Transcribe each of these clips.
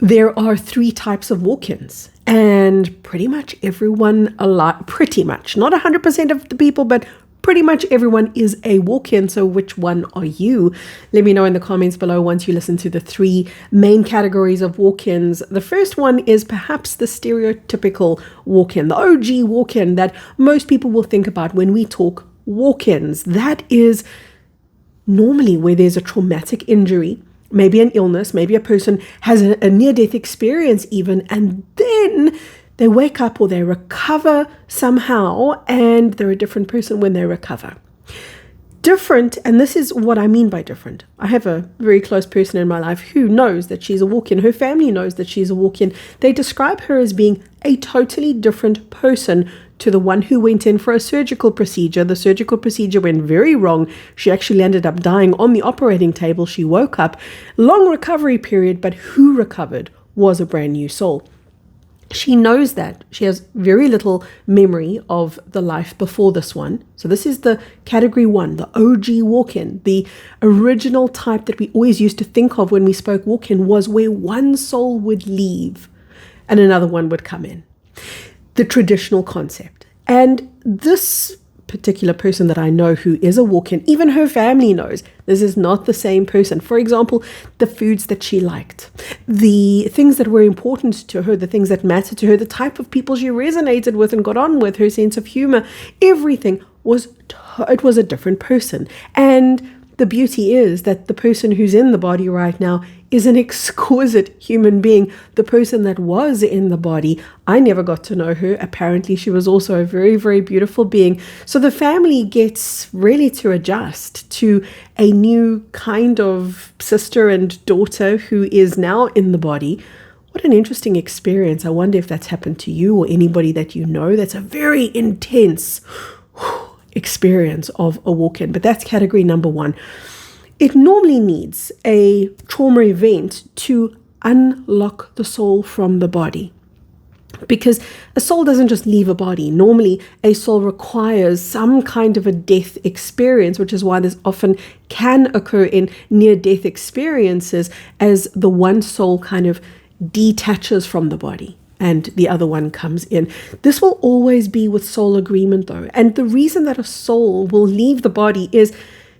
There are 3 types of walk-ins, and pretty much everyone alive, pretty much, not 100% of the people, but pretty much everyone is a walk-in. So which one are you? Let me know in the comments below once you listen to the 3 main categories of walk-ins. The first one is perhaps the stereotypical walk-in, the OG walk-in that most people will think about when we talk walk-ins. That is normally where there's a traumatic injury, maybe an illness, maybe a person has a near-death experience even, and then they wake up or they recover somehow, and they're a different person when they recover. Different, and this is what I mean by different. I have a very close person in my life who knows that she's a walk-in. Her family knows that she's a walk-in. They describe her as being a totally different person to the one who went in for a surgical procedure. The surgical procedure went very wrong. She actually ended up dying on the operating table. She woke up, long recovery period, but who recovered was a brand new soul. She knows that. She has very little memory of the life before this one. So this is the category 1, the OG walk-in. The original type that we always used to think of when we spoke walk-in was where one soul would leave and another one would come in. The traditional concept. And this particular person that I know who is a walk-in, even her family knows this is not the same person. For example, the foods that she liked, the things that were important to her, the things that mattered to her, the type of people she resonated with and got on with, her sense of humor, everything was a different person. And the beauty is that the person who's in the body right now is an exquisite human being. The person that was in the body, I never got to know her. Apparently, she was also a very, very beautiful being. So the family gets really to adjust to a new kind of sister and daughter who is now in the body. What an interesting experience. I wonder if that's happened to you or anybody that you know. That's a very intense experience of a walk-in, but that's category number 1. It normally needs a trauma event to unlock the soul from the body, because a soul doesn't just leave a body. Normally a soul requires some kind of a death experience, which is why this often can occur in near-death experiences as the one soul kind of detaches from the body and the other one comes in. This will always be with soul agreement though. And the reason that a soul will leave the body is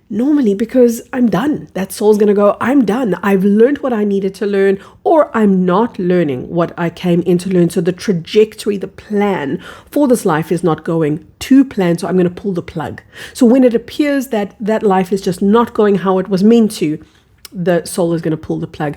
normally because I'm done. That soul's going to go, I'm done. I've learned what I needed to learn, or I'm not learning what I came in to learn. So the trajectory, the plan for this life is not going to plan. So I'm going to pull the plug. So when it appears that that life is just not going how it was meant to, the soul is going to pull the plug.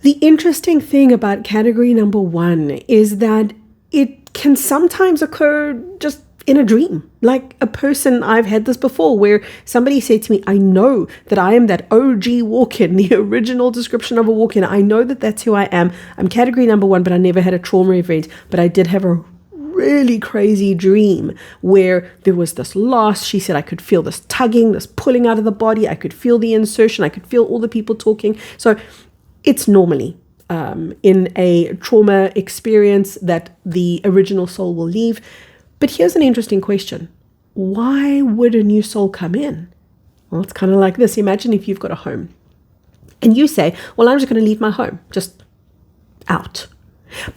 The interesting thing about category number 1 is that it can sometimes occur just in a dream. Like a person, I've had this before where somebody said to me, I know that I am that OG walk-in, the original description of a walk-in. I know that that's who I am. I'm category number 1, but I never had a trauma event, but I did have a really crazy dream where there was this loss. She said I could feel this tugging, this pulling out of the body. I could feel the insertion. I could feel all the people talking. So it's normally in a trauma experience that the original soul will leave. But here's an interesting question. Why would a new soul come in? Well, it's kind of like this. Imagine if you've got a home and you say, well, I'm just going to leave my home, just out.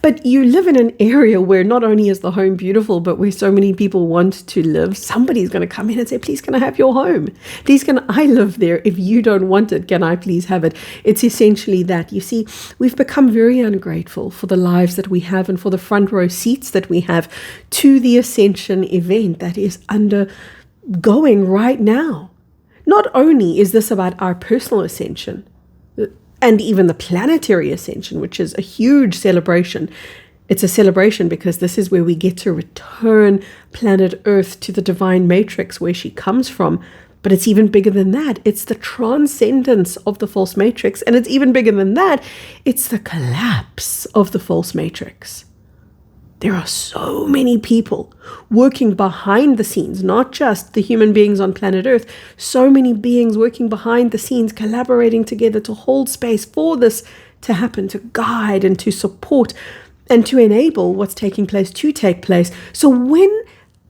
But you live in an area where not only is the home beautiful, but where so many people want to live. Somebody's going to come in and say, please, can I have your home? Please, can I live there? If you don't want it, can I please have it? It's essentially that. You see, we've become very ungrateful for the lives that we have and for the front row seats that we have to the ascension event that is undergoing right now. Not only is this about our personal ascension, and even the planetary ascension, which is a huge celebration. It's a celebration because this is where we get to return planet Earth to the divine matrix where she comes from. But it's even bigger than that. It's the transcendence of the false matrix. And it's even bigger than that. It's the collapse of the false matrix. There are so many people working behind the scenes, not just the human beings on planet Earth, so many beings working behind the scenes, collaborating together to hold space for this to happen, to guide and to support and to enable what's taking place to take place. So when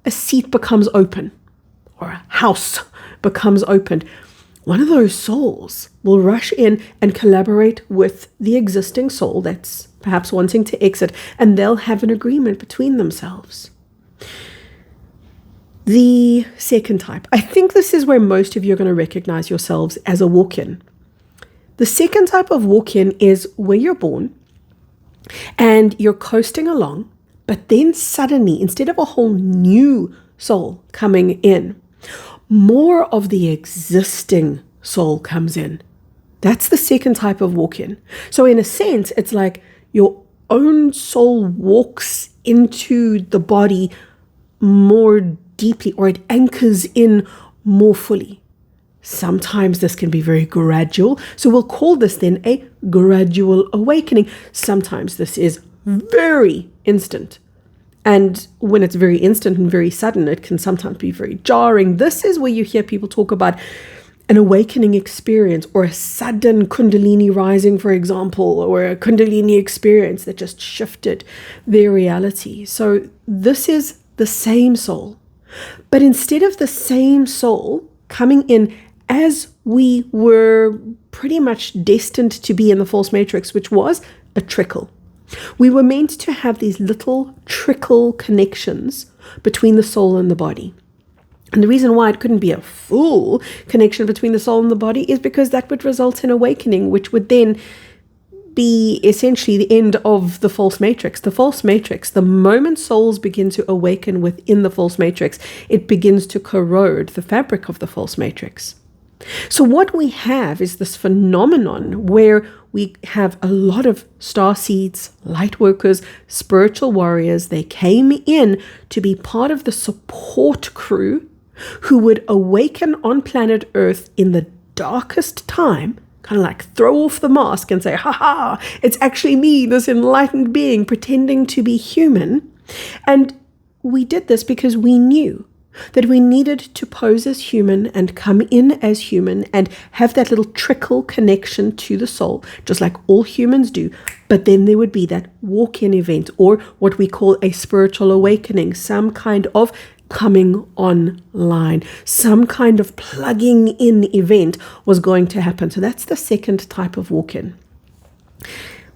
a seat becomes open or a house becomes opened, one of those souls will rush in and collaborate with the existing soul that's perhaps wanting to exit, and they'll have an agreement between themselves. The second type, I think this is where most of you are going to recognize yourselves as a walk-in. The second type of walk-in is where you're born and you're coasting along, but then suddenly, instead of a whole new soul coming in, more of the existing soul comes in. That's the second type of walk-in. So in a sense, it's like your own soul walks into the body more deeply, or it anchors in more fully. Sometimes this can be very gradual. So we'll call this then a gradual awakening. Sometimes this is very instant. And when it's very instant and very sudden, it can sometimes be very jarring. This is where you hear people talk about an awakening experience, or a sudden Kundalini rising, for example, or a Kundalini experience that just shifted their reality. So this is the same soul. But instead of the same soul coming in as we were pretty much destined to be in the false matrix, which was a trickle. We were meant to have these little trickle connections between the soul and the body. And the reason why it couldn't be a full connection between the soul and the body is because that would result in awakening, which would then be essentially the end of the false matrix. The false matrix, the moment souls begin to awaken within the false matrix, it begins to corrode the fabric of the false matrix. So what we have is this phenomenon where we have a lot of starseeds, lightworkers, spiritual warriors. They came in to be part of the support crew who would awaken on planet Earth in the darkest time, kind of like throw off the mask and say, ha, it's actually me, this enlightened being pretending to be human. And we did this because we knew that we needed to pose as human and come in as human and have that little trickle connection to the soul, just like all humans do. But then there would be that walk-in event, or what we call a spiritual awakening, some kind of coming online, some kind of plugging in event was going to happen. So that's the second type of walk-in.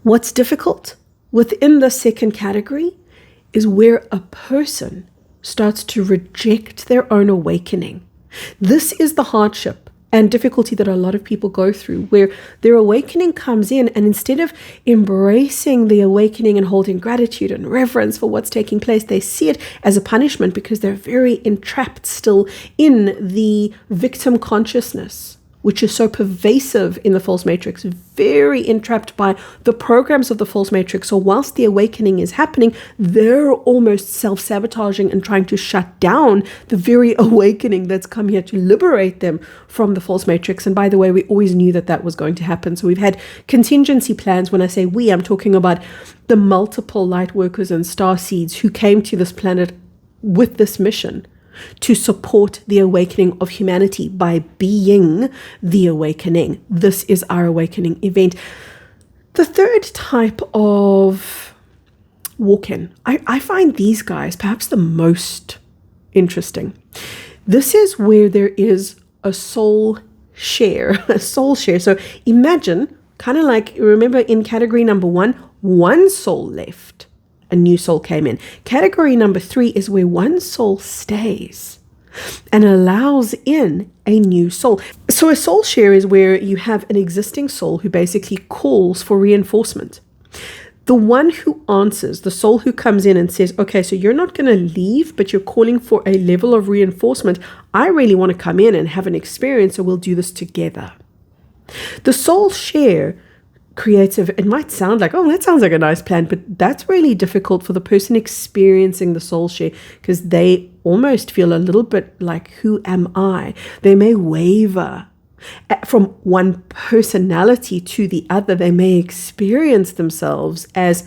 What's difficult within the second category is where a person starts to reject their own awakening. This is the hardship and difficulty that a lot of people go through, where their awakening comes in, and instead of embracing the awakening and holding gratitude and reverence for what's taking place, they see it as a punishment because they're very entrapped still in the victim consciousness, which is so pervasive in the false matrix, very entrapped by the programs of the false matrix. So whilst the awakening is happening, they're almost self-sabotaging and trying to shut down the very awakening that's come here to liberate them from the false matrix. And by the way, we always knew that that was going to happen. So we've had contingency plans. When I say we, I'm talking about the multiple light workers and starseeds who came to this planet with this mission to support the awakening of humanity by being the awakening. This is our awakening event. The third type of walk-in, I find these guys perhaps the most interesting. This is where there is a soul share, So imagine, kind of like, remember in category number one soul left. A new soul came in. Category number 3 is where one soul stays and allows in a new soul. So a soul share is where you have an existing soul who basically calls for reinforcement. The one who answers, the soul who comes in and says, okay, so you're not going to leave, but you're calling for a level of reinforcement. I really want to come in and have an experience, so we'll do this together. The soul share creative, it might sound like, oh, that sounds like a nice plan, but that's really difficult for the person experiencing the soul share, because they almost feel a little bit like, who am I? They may waver from one personality to the other. They may experience themselves as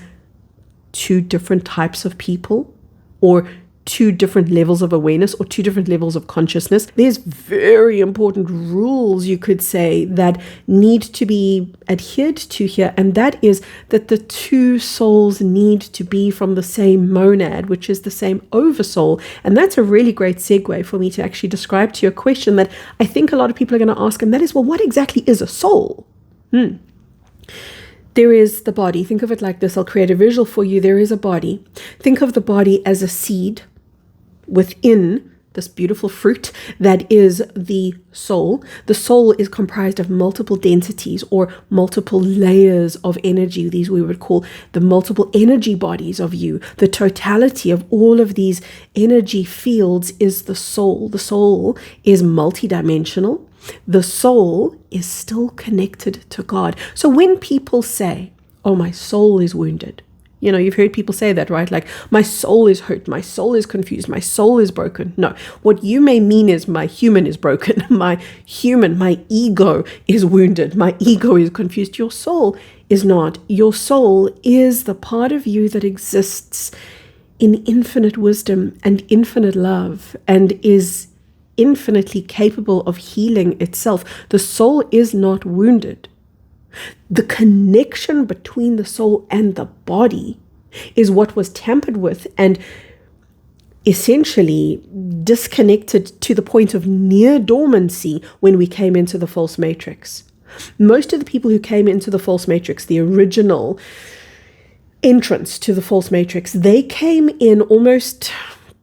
two different types of people, or two different levels of awareness or two different levels of consciousness. There's very important rules, you could say, that need to be adhered to here, and that is that the two souls need to be from the same monad, which is the same oversoul. And that's a really great segue for me to actually describe to you a question that I think a lot of people are going to ask, and that is, well, what exactly is a soul? There is the body. Think of it like this. I'll create a visual for you. There is a body. Think of the body as a seed within this beautiful fruit that is the soul. The soul is comprised of multiple densities or multiple layers of energy. These we would call the multiple energy bodies of you. The totality of all of these energy fields is the soul. The soul is multidimensional. The soul is still connected to God. So when people say, oh, my soul is wounded, you know, you've heard people say that, right? Like, my soul is hurt, my soul is confused, my soul is broken. No, what you may mean is my human is broken, my ego is wounded, my ego is confused. Your soul is not. Your soul is the part of you that exists in infinite wisdom and infinite love and is infinitely capable of healing itself. The soul is not wounded. The connection between the soul and the body is what was tampered with and essentially disconnected to the point of near dormancy when we came into the false matrix. Most of the people who came into the false matrix, the original entrance to the false matrix, they came in almost,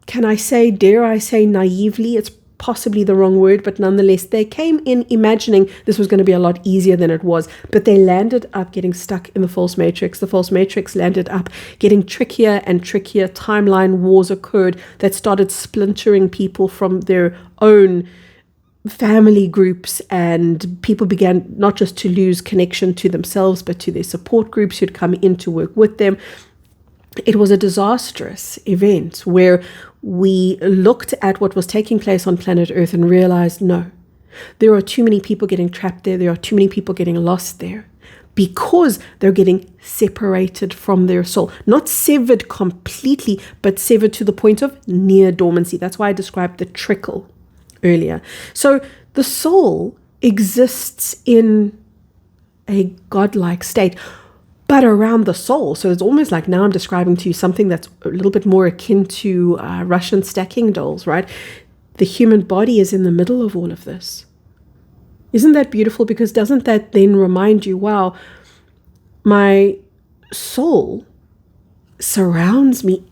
dare I say naively, it's possibly the wrong word, but nonetheless, they came in imagining this was going to be a lot easier than it was, but they landed up getting stuck in the false matrix. The false matrix landed up getting trickier and trickier. Timeline wars occurred that started splintering people from their own family groups, and people began not just to lose connection to themselves, but to their support groups who'd come in to work with them. It was a disastrous event where we looked at what was taking place on planet Earth and realized, no, there are too many people getting trapped there. There are too many people getting lost there because they're getting separated from their soul. Not severed completely, but severed to the point of near dormancy. That's why I described the trickle earlier. So the soul exists in a godlike state, but around the soul. So it's almost like now I'm describing to you something that's a little bit more akin to Russian stacking dolls, right? The human body is in the middle of all of this. Isn't that beautiful? Because doesn't that then remind you, wow, my soul surrounds me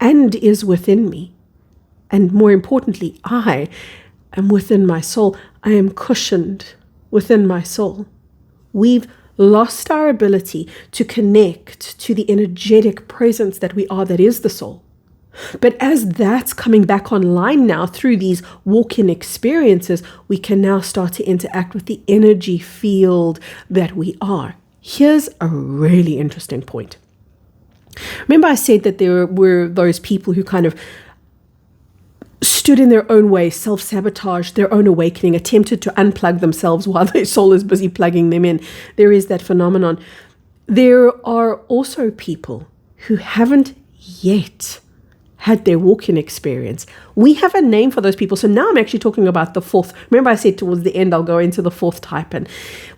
and is within me. And more importantly, I am within my soul. I am cushioned within my soul. We've lost our ability to connect to the energetic presence that we are, that is the soul. But as that's coming back online now through these walk-in experiences, we can now start to interact with the energy field that we are. Here's a really interesting point. Remember I said that there were those people who kind of stood in their own way, self-sabotaged their own awakening, attempted to unplug themselves while their soul is busy plugging them in. There is that phenomenon. There are also people who haven't yet had their walk-in experience. We have a name for those people. So now I'm actually talking about the fourth. Remember I said towards the end I'll go into the fourth type, and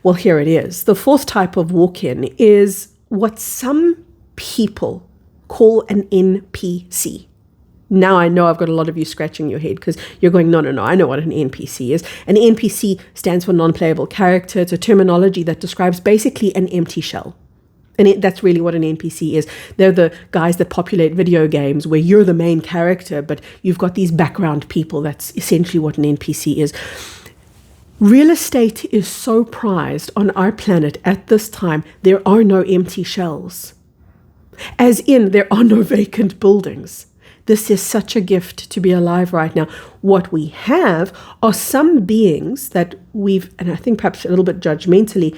well, here it is. The fourth type of walk-in is what some people call an NPC. Now I know I've got a lot of you scratching your head because you're going, no, I know what an NPC is. An NPC stands for non-playable character. It's a terminology that describes basically an empty shell. And that's really what an NPC is. They're the guys that populate video games where you're the main character, but you've got these background people. That's essentially what an NPC is. Real estate is so prized on our planet at this time, there are no empty shells. As in, there are no vacant buildings. This is such a gift to be alive right now. What we have are some beings that we've, and I think perhaps a little bit judgmentally,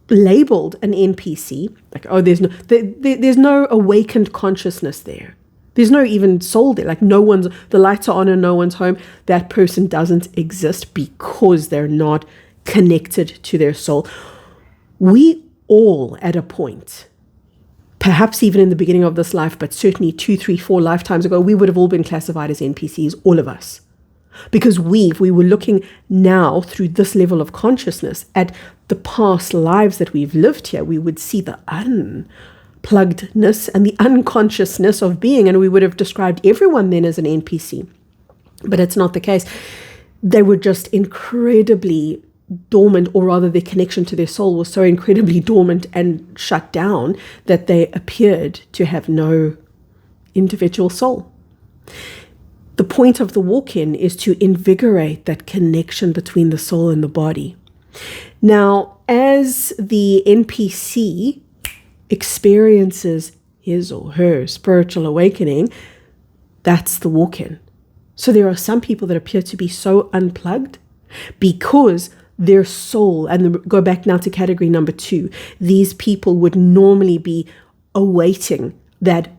labeled an NPC. Like, oh, there's no awakened consciousness there. There's no even soul there. Like the lights are on and no one's home. That person doesn't exist because they're not connected to their soul. We all at a point perhaps even in the beginning of this life, but certainly 2, 3, 4 lifetimes ago, we would have all been classified as NPCs, all of us. Because if we were looking now through this level of consciousness at the past lives that we've lived here, we would see the unpluggedness and the unconsciousness of being, and we would have described everyone then as an NPC. But it's not the case. They were just incredibly dormant, or rather their connection to their soul was so incredibly dormant and shut down that they appeared to have no individual soul. The point of the walk-in is to invigorate that connection between the soul and the body. Now, as the NPC experiences his or her spiritual awakening, that's the walk-in. So there are some people that appear to be so unplugged because their soul, and go back now to category number 2, these people would normally be awaiting that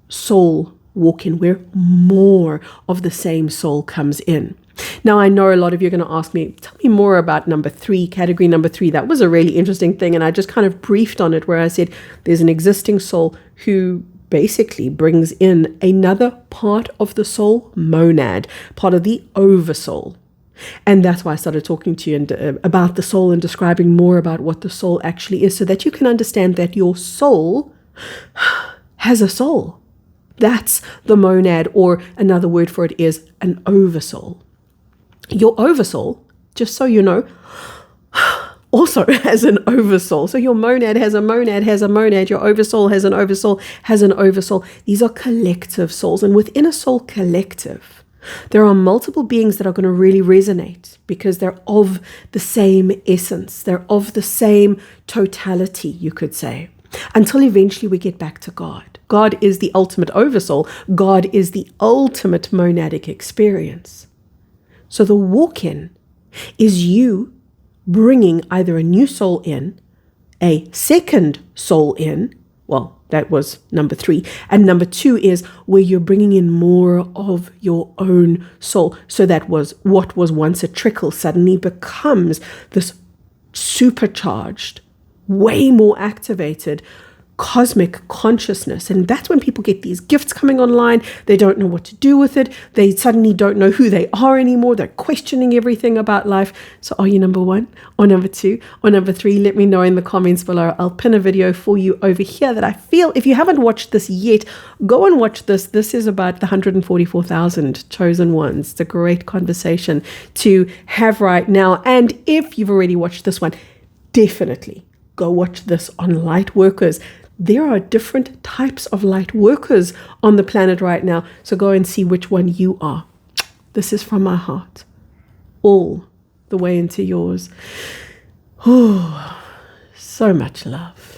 soul walk-in where more of the same soul comes in. Now, I know a lot of you are going to ask me, tell me more about number 3, category number 3. That was a really interesting thing, and I just kind of briefed on it where I said there's an existing soul who basically brings in another part of the soul monad, part of the oversoul. And that's why I started talking to you about the soul and describing more about what the soul actually is, so that you can understand that your soul has a soul. That's the monad, or another word for it is an oversoul. Your oversoul, just so you know, also has an oversoul. So your monad has a monad, has a monad. Your oversoul has an oversoul, has an oversoul. These are collective souls. And within a soul collective, there are multiple beings that are going to really resonate because they're of the same essence. They're of the same totality, you could say, until eventually we get back to God. God is the ultimate oversoul. God is the ultimate monadic experience. So the walk-in is you bringing either a new soul in, a second soul in, well, that was number 3. And number 2 is where you're bringing in more of your own soul. So that was what was once a trickle suddenly becomes this supercharged, way more activated cosmic consciousness. And that's when people get these gifts coming online. They don't know what to do with it. They suddenly don't know who they are anymore. They're questioning everything about life. So are you number 1 or number 2 or number 3? Let me know in the comments below. I'll pin a video for you over here that I feel, if you haven't watched this yet, go and watch this. This is about the 144,000 chosen ones. It's a great conversation to have right now. And if you've already watched this one, definitely go watch this on lightworkers. There are different types of light workers on the planet right now. So go and see which one you are. This is from my heart, all the way into yours. Oh, so much love.